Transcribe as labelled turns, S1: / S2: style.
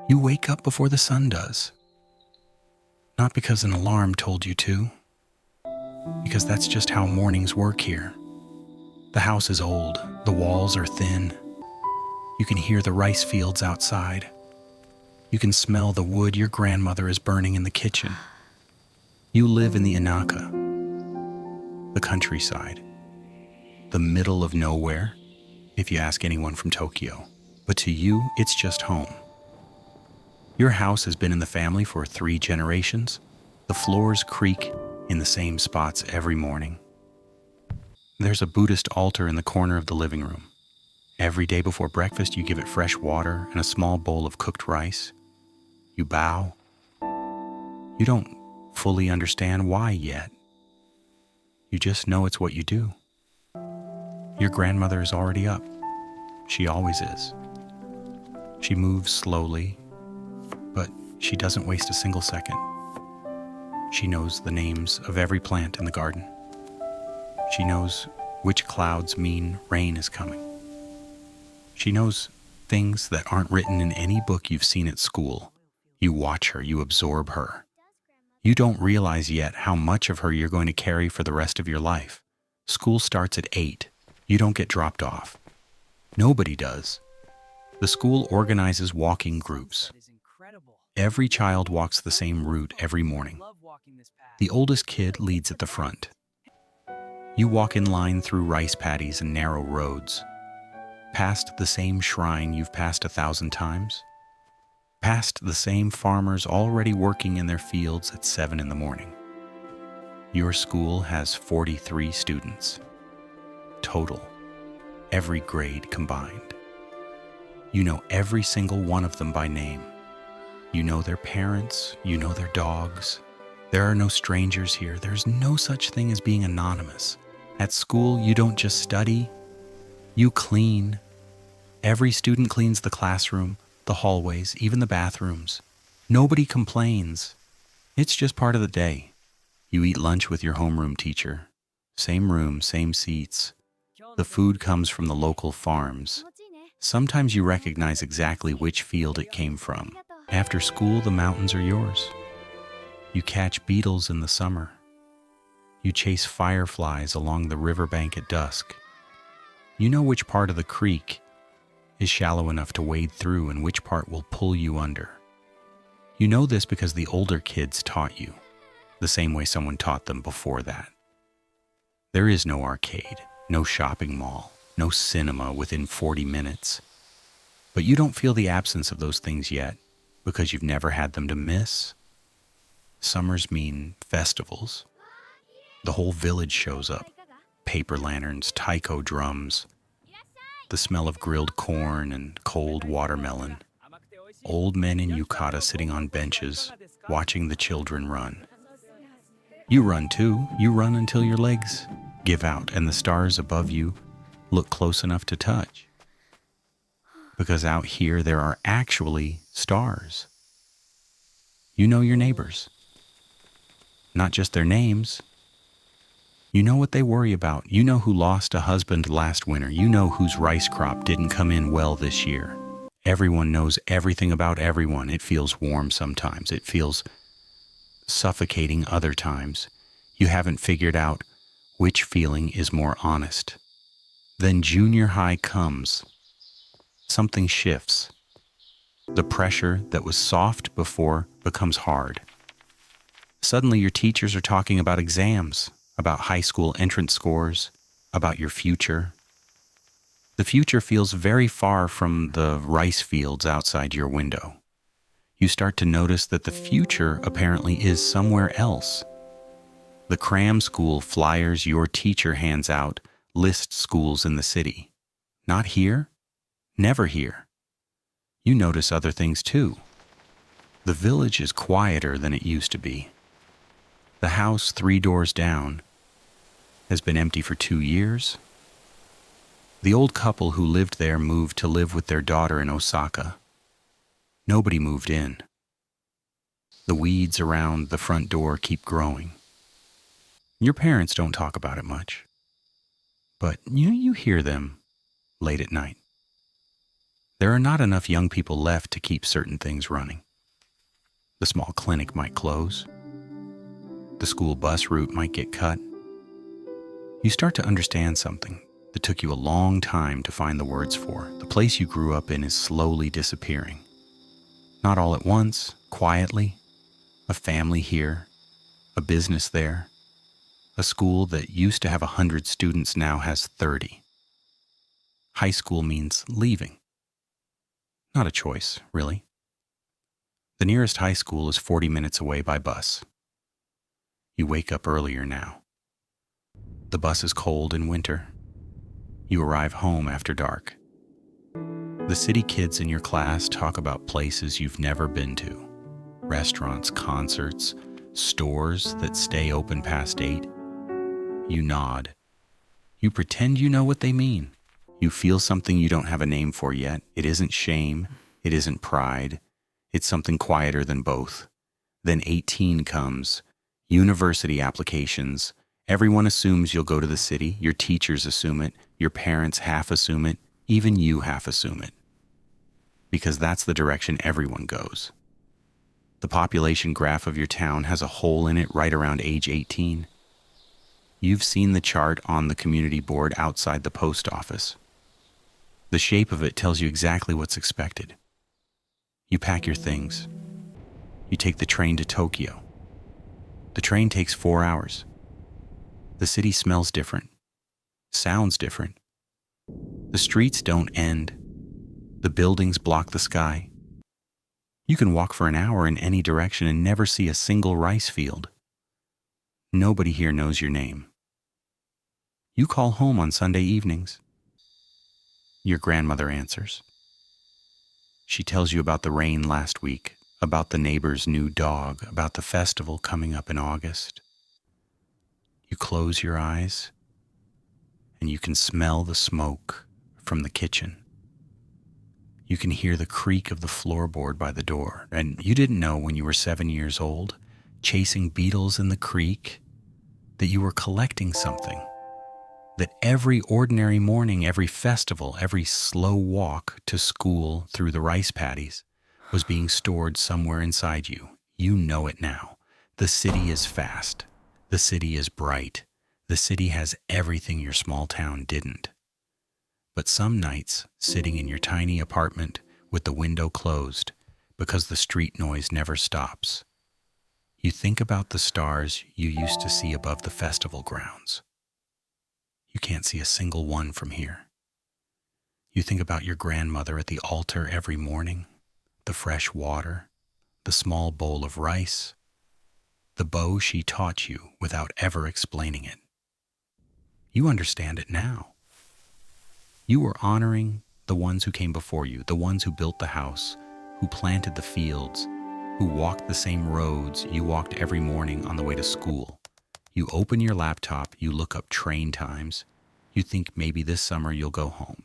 S1: You wake up before the sun does. Not because an alarm told you to, because that's just how mornings work here. The house is old, the walls are thin. You can hear the rice fields outside. You can smell the wood your grandmother is burning in the kitchen. You live in the Inaka, the countryside, the middle of nowhere, if you ask anyone from Tokyo. But to you, it's just home. Your house has been in the family for 3 generations. The floors creak in the same spots every morning. There's a Buddhist altar in the corner of the living room. Every day before breakfast, you give it fresh water and a small bowl of cooked rice. You bow. You don't fully understand why yet. You just know it's what you do. Your grandmother is already up. She always is. She moves slowly, but she doesn't waste a single second. She knows the names of every plant in the garden. She knows which clouds mean rain is coming. She knows things that aren't written in any book you've seen at school. You watch her, you absorb her. You don't realize yet how much of her you're going to carry for the rest of your life. School starts at 8. You don't get dropped off. Nobody does. The school organizes walking groups. Every child walks the same route every morning. The oldest kid leads at the front. You walk in line through rice paddies and narrow roads, past the same shrine you've passed 1,000 times, past the same farmers already working in their fields at 7 in the morning. Your school has 43 students, total, every grade combined. You know every single one of them by name. You know their parents, you know their dogs. There are no strangers here. There's no such thing as being anonymous. At school, you don't just study, you clean. Every student cleans the classroom, the hallways, even the bathrooms. Nobody complains. It's just part of the day. You eat lunch with your homeroom teacher. Same room, same seats. The food comes from the local farms. Sometimes you recognize exactly which field it came from. After school, the mountains are yours. You catch beetles in the summer. You chase fireflies along the riverbank at dusk. You know which part of the creek is shallow enough to wade through and which part will pull you under. You know this because the older kids taught you, the same way someone taught them before that. There is no arcade, no shopping mall, no cinema within 40 minutes. But you don't feel the absence of those things yet because you've never had them to miss. Summers mean festivals. The whole village shows up. Paper lanterns, taiko drums, the smell of grilled corn and cold watermelon. Old men in yukata sitting on benches, watching the children run. You run too. You run until your legs give out and the stars above you look close enough to touch. Because out here there are actually stars. You know your neighbors. Not just their names. You know what they worry about. You know who lost a husband last winter. You know whose rice crop didn't come in well this year. Everyone knows everything about everyone. It feels warm sometimes. It feels suffocating other times. You haven't figured out which feeling is more honest. Then junior high comes. Something shifts. The pressure that was soft before becomes hard. Suddenly your teachers are talking about exams, about high school entrance scores, about your future. The future feels very far from the rice fields outside your window. You start to notice that the future apparently is somewhere else. The cram school flyers your teacher hands out list schools in the city. Not here, never here. You notice other things too. The village is quieter than it used to be. The house 3 doors down has been empty for 2 years. The old couple who lived there moved to live with their daughter in Osaka. Nobody moved in. The weeds around the front door keep growing. Your parents don't talk about it much, but you hear them late at night. There are not enough young people left to keep certain things running. The small clinic might close. The school bus route might get cut. You start to understand something that took you a long time to find the words for. The place you grew up in is slowly disappearing. Not all at once, quietly. A family here, a business there. A school that used to have 100 students now has 30. High school means leaving. Not a choice, really. The nearest high school is 40 minutes away by bus. You wake up earlier now. The bus is cold in winter. You arrive home after dark. The city kids in your class talk about places you've never been to. Restaurants, concerts, stores that stay open past 8. You nod. You pretend you know what they mean. You feel something you don't have a name for yet. It isn't shame. It isn't pride. It's something quieter than both. Then 18 comes. University applications. Everyone assumes you'll go to the city. Your teachers assume it. Your parents half assume it. Even you half assume it. Because that's the direction everyone goes. The population graph of your town has a hole in it right around age 18. You've seen the chart on the community board outside the post office. The shape of it tells you exactly what's expected. You pack your things. You take the train to Tokyo. The train takes 4 hours. The city smells different, sounds different. The streets don't end. The buildings block the sky. You can walk for an hour in any direction and never see a single rice field. Nobody here knows your name. You call home on Sunday evenings. Your grandmother answers. She tells you about the rain last week, about the neighbor's new dog, about the festival coming up in August. You close your eyes, and you can smell the smoke from the kitchen. You can hear the creak of the floorboard by the door, and you didn't know when you were 7 years old, chasing beetles in the creek, that you were collecting something. That every ordinary morning, every festival, every slow walk to school through the rice paddies was being stored somewhere inside you. You know it now. The city is fast. The city is bright. The city has everything your small town didn't. But some nights, sitting in your tiny apartment with the window closed, because the street noise never stops, you think about the stars you used to see above the festival grounds. You can't see a single one from here. You think about your grandmother at the altar every morning, the fresh water, the small bowl of rice, the bow she taught you without ever explaining it. You understand it now. You were honoring the ones who came before you, the ones who built the house, who planted the fields, who walked the same roads you walked every morning on the way to school. You open your laptop, you look up train times, you think maybe this summer you'll go home.